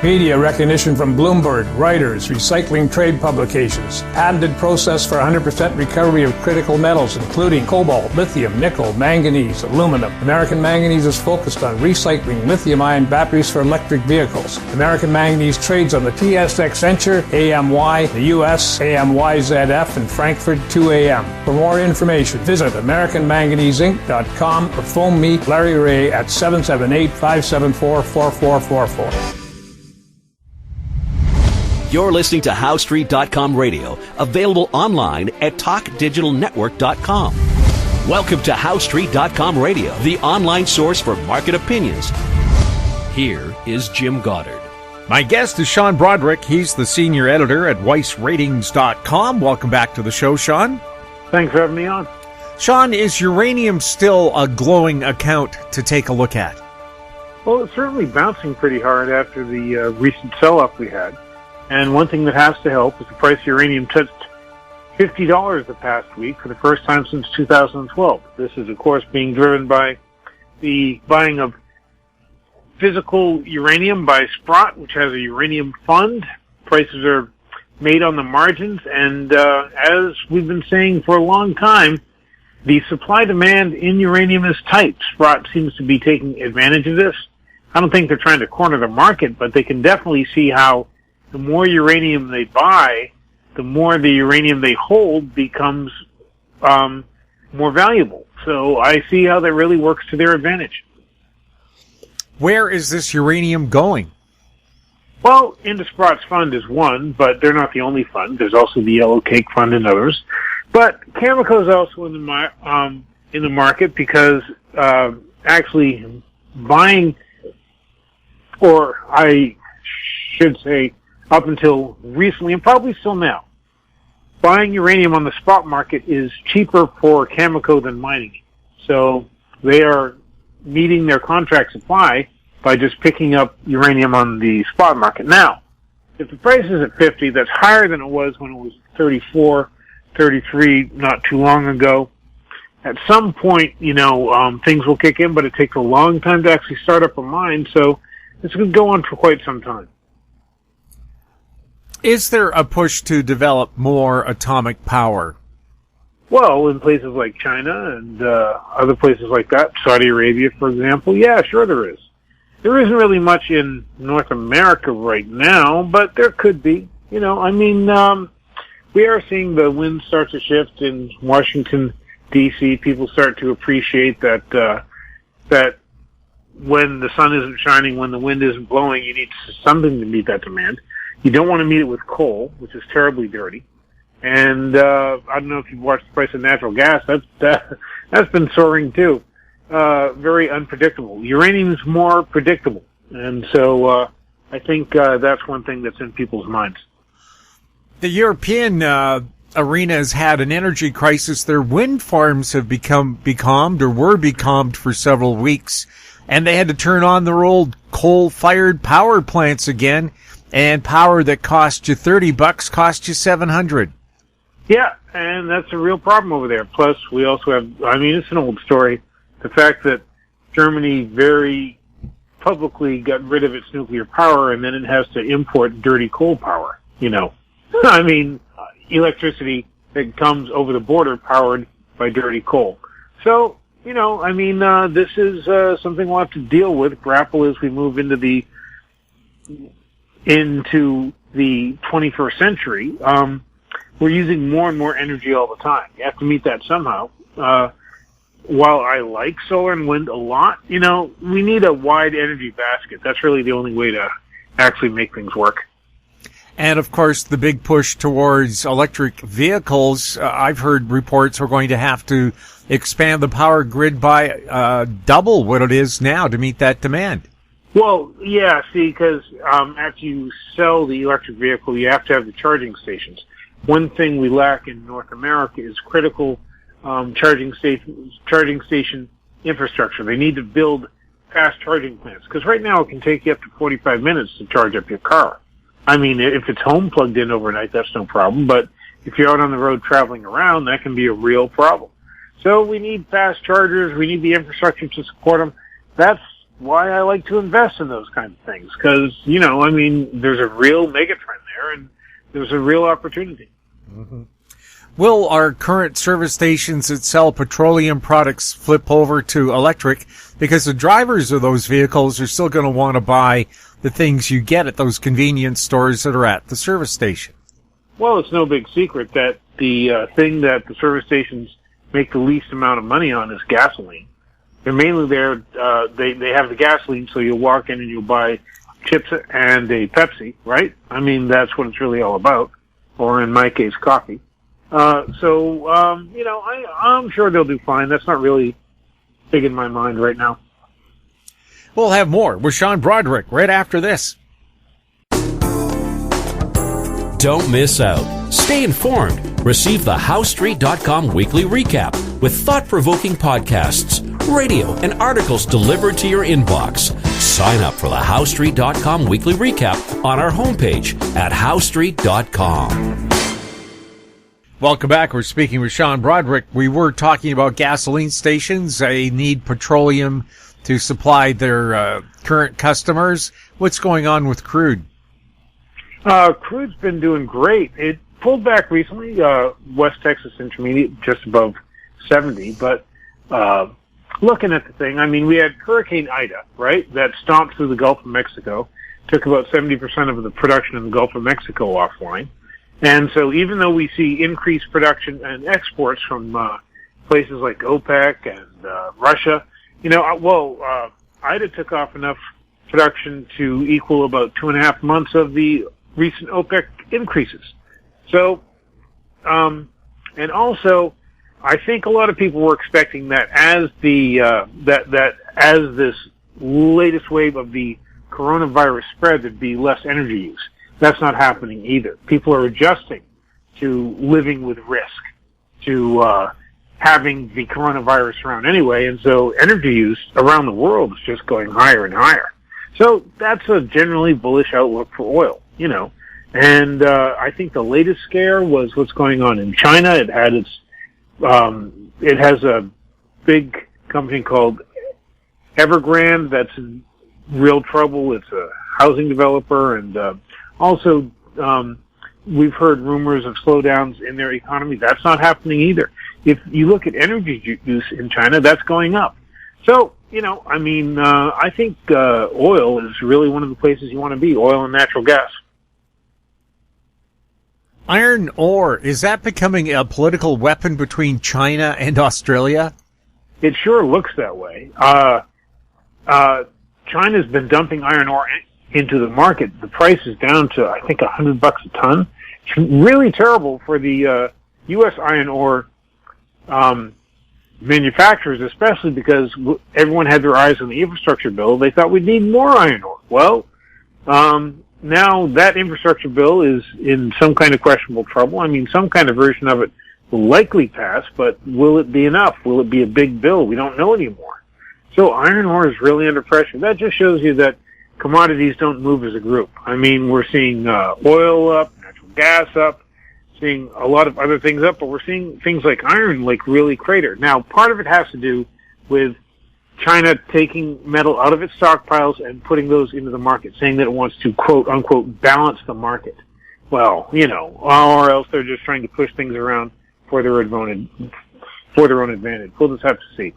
Media recognition from Bloomberg, Reuters, recycling trade publications. Patented process for 100% recovery of critical metals, including cobalt, lithium, nickel, manganese, aluminum. American Manganese is focused on recycling lithium-ion batteries for electric vehicles. American Manganese trades on the TSX Venture, AMY, the US, AMYZF, and Frankfurt 2AM. For more information, visit AmericanManganeseInc.com or phone me, Larry Ray, at 778-574-4444. You're listening to HowStreet.com radio, available online at TalkDigitalNetwork.com. Welcome to HowStreet.com radio, the online source for market opinions. Here is Jim Goddard. My guest is Sean Brodrick. He's the senior editor at WeissRatings.com. Welcome back to the show, Sean. Thanks for having me on. Sean, is uranium still a glowing account to take a look at? Well, it's certainly bouncing pretty hard after the recent sell-off we had. And one thing that has to help is the price of uranium touched $50 the past week for the first time since 2012. This is, of course, being driven by the buying of physical uranium by Sprott, which has a uranium fund. Prices are made on the margins, and as we've been saying for a long time, the supply-demand in uranium is tight. Sprott seems to be taking advantage of this. I don't think they're trying to corner the market, but they can definitely see how the more uranium they buy, the more the uranium they hold becomes more valuable. So I see how that really works to their advantage. Where is this uranium going? Well, into Sprott's fund is one, but they're not the only fund. There's also the Yellow Cake Fund and others. But Cameco is also in the market because actually buying, or I should say, up until recently, and probably still now, buying uranium on the spot market is cheaper for Cameco than mining it. So they are meeting their contract supply by just picking up uranium on the spot market. Now, if the price is at 50, that's higher than it was when it was 34, 33 not too long ago. At some point, things will kick in, but it takes a long time to actually start up a mine, so it's going to go on for quite some time. Is there a push to develop more atomic power? Well, in places like China and other places like that, Saudi Arabia, for example, yeah, sure there is. There isn't really much in North America right now, but there could be. We are seeing the wind start to shift in Washington, D.C. People start to appreciate that when the sun isn't shining, when the wind isn't blowing, you need something to meet that demand. You don't want to meet it with coal, which is terribly dirty. And I don't know if you've watched the price of natural gas. That's been soaring too. Very unpredictable. Uranium is more predictable, and so I think that's one thing that's in people's minds. The European arena has had an energy crisis. Their wind farms have become becalmed or were becalmed for several weeks, and they had to turn on their old coal-fired power plants again. And power that cost you $30 cost you $700. Yeah, and that's a real problem over there. Plus, we also have, it's an old story, the fact that Germany very publicly got rid of its nuclear power, and then it has to import dirty coal power, electricity that comes over the border powered by dirty coal. So, this is something we'll have to deal with, grapple as we move into the 21st century. We're using more and more energy all the time. You have to meet that somehow. While I like solar and wind a lot, we need a wide energy basket. That's really the only way to actually make things work. And, of course, the big push towards electric vehicles. I've heard reports we're going to have to expand the power grid by double what it is now to meet that demand. Well, yeah, because after you sell the electric vehicle, you have to have the charging stations. One thing we lack in North America is critical charging station infrastructure. They need to build fast charging plants, because right now it can take you up to 45 minutes to charge up your car. If it's home plugged in overnight, that's no problem, but if you're out on the road traveling around, that can be a real problem. So we need fast chargers. We need the infrastructure to support them. That's why I like to invest in those kinds of things. Because, there's a real megatrend there, and there's a real opportunity. Mm-hmm. Will our current service stations that sell petroleum products flip over to electric? Because the drivers of those vehicles are still going to want to buy the things you get at those convenience stores that are at the service station. Well, it's no big secret that the thing that the service stations make the least amount of money on is gasoline. They're mainly there, they have the gasoline, so you'll walk in and you'll buy chips and a Pepsi, right? That's what it's really all about. Or in my case, coffee. I'm sure they'll do fine. That's not really big in my mind right now. We'll have more with Sean Brodrick right after this. Don't miss out. Stay informed. Receive the HowStreet.com weekly recap with thought-provoking podcasts, radio, and articles delivered to your inbox. Sign up for the HowStreet.com weekly recap on our homepage at HowStreet.com. Welcome back. We're speaking with Sean Brodrick. We were talking about gasoline stations. They need petroleum to supply their current customers. What's going on with crude? Crude's been doing great. It pulled back recently, West Texas Intermediate just above 70, but looking at the thing, we had Hurricane Ida, right, that stomped through the Gulf of Mexico, took about 70% of the production in the Gulf of Mexico offline. And so even though we see increased production and exports from places like OPEC and Russia, Ida took off enough production to equal about 2.5 months of the recent OPEC increases. So, and also, I think a lot of people were expecting that as the as this latest wave of the coronavirus spread, there'd be less energy use. That's not happening either. People are adjusting to living with risk, to having the coronavirus around anyway, and so energy use around the world is just going higher and higher. So that's a generally bullish outlook for oil, And I think the latest scare was what's going on in China. It has a big company called Evergrande that's in real trouble. It's a housing developer, and also we've heard rumors of slowdowns in their economy. That's not happening either. If you look at energy use in China, that's going up. So, I think oil is really one of the places you want to be, oil and natural gas. Iron ore, is that becoming a political weapon between China and Australia? It sure looks that way. China's been dumping iron ore into the market. The price is down to, I think, $100 a ton. It's really terrible for the U.S. iron ore manufacturers, especially because everyone had their eyes on the infrastructure bill. They thought we'd need more iron ore. Well, now that infrastructure bill is in some kind of questionable trouble. Some kind of version of it will likely pass, but will it be enough? Will it be a big bill? We don't know anymore. So iron ore is really under pressure. That just shows you that commodities don't move as a group. We're seeing oil up, natural gas up, seeing a lot of other things up, but we're seeing things like iron really crater. Now, part of it has to do with China taking metal out of its stockpiles and putting those into the market, saying that it wants to, quote unquote, balance the market. Well, or else they're just trying to push things around for their own advantage. We'll just have to see.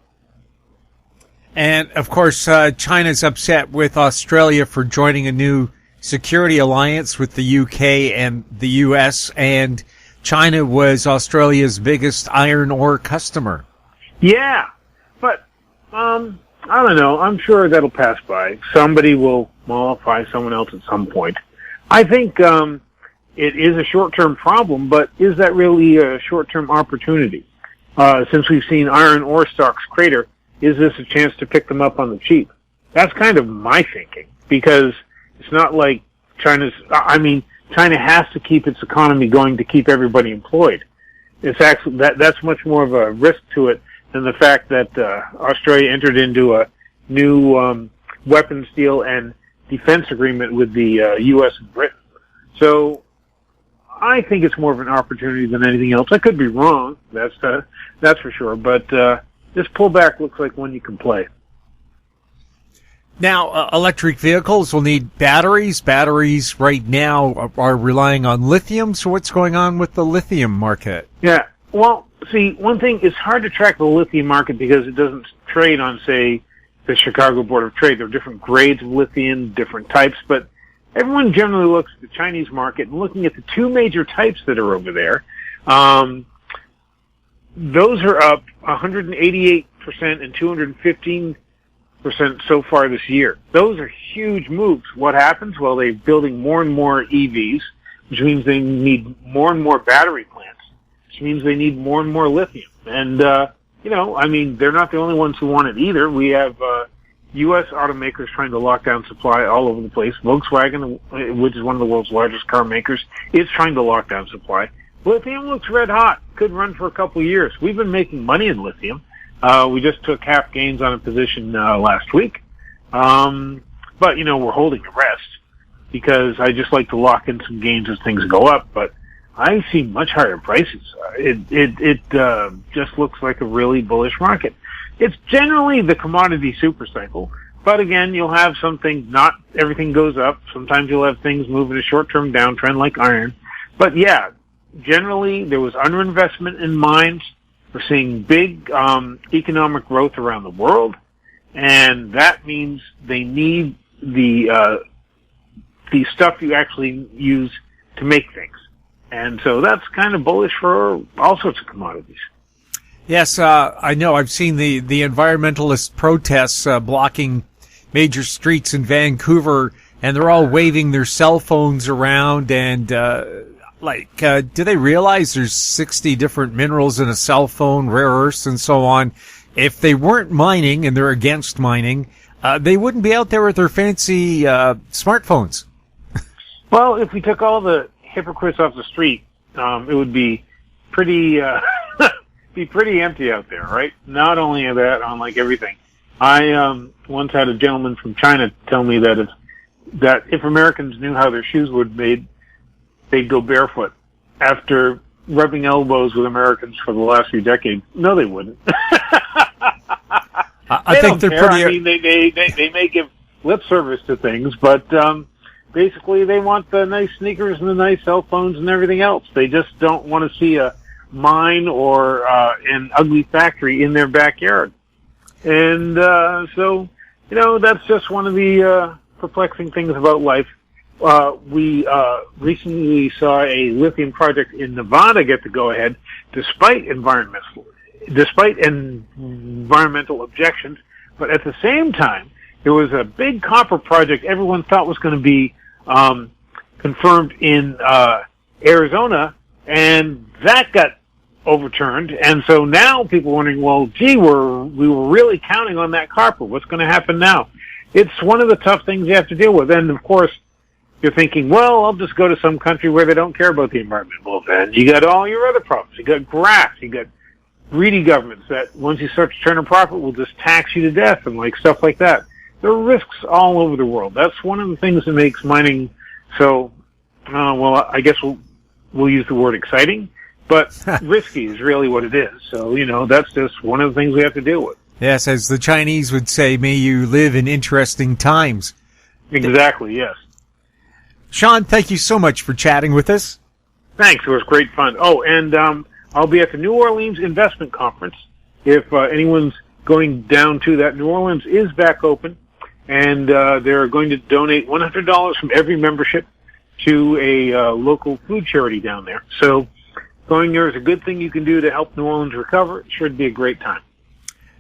And, of course, China's upset with Australia for joining a new security alliance with the UK and the US, and China was Australia's biggest iron ore customer. Yeah, but I don't know. I'm sure that'll pass by. Somebody will mollify someone else at some point. I think it is a short-term problem, but is that really a short-term opportunity? Since we've seen iron ore stocks crater, is this a chance to pick them up on the cheap? That's kind of my thinking, because it's not like China has to keep its economy going to keep everybody employed. It's actually, that's much more of a risk to it than the fact that Australia entered into a new weapons deal and defense agreement with the U.S. and Britain. So I think it's more of an opportunity than anything else. I could be wrong, that's for sure, but this pullback looks like one you can play. Now, electric vehicles will need batteries. Batteries right now are relying on lithium. So what's going on with the lithium market? Yeah. Well, see, one thing, it's hard to track the lithium market because it doesn't trade on, say, the Chicago Board of Trade. There are different grades of lithium, different types, but everyone generally looks at the Chinese market and looking at the two major types that are over there. Those are up 188% and 215% so far this year. Those are huge moves. What happens? Well, they're building more and more EVs, which means they need more and more battery plants, which means they need more and more lithium. And, they're not the only ones who want it either. We have U.S. automakers trying to lock down supply all over the place. Volkswagen, which is one of the world's largest car makers, is trying to lock down supply. Lithium looks red hot. Could run for a couple of years. We've been making money in lithium. We just took half gains on a position last week. But, we're holding the rest because I just like to lock in some gains as things go up. But I see much higher prices. It just looks like a really bullish market. It's generally the commodity super cycle. But again, you'll have something, not everything goes up. Sometimes you'll have things move in a short-term downtrend like iron. But yeah, generally there was underinvestment in mines. We're seeing big economic growth around the world, and that means they need the stuff you actually use to make things. And so that's kind of bullish for all sorts of commodities. Yes, I know. I've seen the environmentalist protests blocking major streets in Vancouver, and they're all waving their cell phones around. And do they realize there's 60 different minerals in a cell phone, rare earths, and so on? If they weren't mining, and they're against mining, they wouldn't be out there with their fancy smartphones. Well, if we took all the hypocrites off the street, it would be pretty pretty empty out there, right? Not only that, on like everything. I once had a gentleman from China tell me that if Americans knew how their shoes would be made, they'd go barefoot. After rubbing elbows with Americans for the last few decades, no, they wouldn't. I think they're care. pretty. I mean, they may give lip service to things, but basically they want the nice sneakers and the nice cell phones and everything else. They just don't want to see a mine or an ugly factory in their backyard. And so, that's just one of the perplexing things about life. We recently saw a lithium project in Nevada get the go-ahead despite environmental objections. But at the same time, there was a big copper project everyone thought was going to be confirmed in Arizona, and that got overturned. And so now people are wondering, well, gee, we were really counting on that copper. What's going to happen now? It's one of the tough things you have to deal with. And of course, you're thinking, well, I'll just go to some country where they don't care about the environment. Well, then you got all your other problems. You got graft. You got greedy governments that once you start to turn a profit will just tax you to death and stuff like that. There are risks all over the world. That's one of the things that makes mining so, I guess we'll use the word exciting, but risky is really what it is. So, that's just one of the things we have to deal with. Yes, as the Chinese would say, may you live in interesting times. Exactly, yes. Sean, thank you so much for chatting with us. Thanks. It was great fun. Oh, and I'll be at the New Orleans Investment Conference. If anyone's going down to that, New Orleans is back open, and they're going to donate $100 from every membership to a local food charity down there. So going there is a good thing you can do to help New Orleans recover. It should be a great time.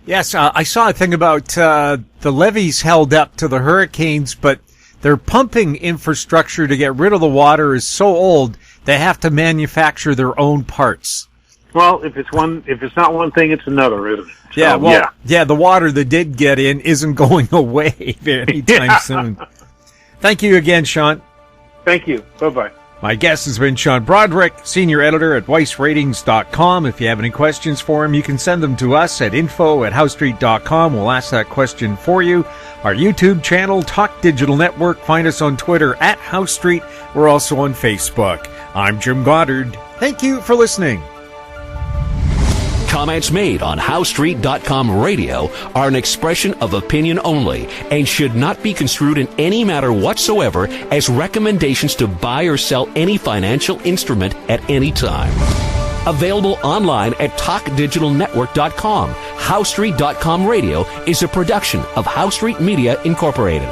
Yes, I saw a thing about the levees held up to the hurricanes, but their pumping infrastructure to get rid of the water is so old, they have to manufacture their own parts. Well, if it's not one thing, it's another, isn't it? So, yeah, the water that did get in isn't going away anytime soon. Thank you again, Sean. Thank you. Bye-bye. My guest has been Sean Brodrick, senior editor at WeissRatings.com. If you have any questions for him, you can send them to us at info@HowStreet.com. We'll ask that question for you. Our YouTube channel, Talk Digital Network. Find us on Twitter @HowStreet. We're also on Facebook. I'm Jim Goddard. Thank you for listening. Comments made on HowStreet.com radio are an expression of opinion only and should not be construed in any matter whatsoever as recommendations to buy or sell any financial instrument at any time. Available online at TalkDigitalNetwork.com. HowStreet.com radio is a production of HowStreet Media Incorporated.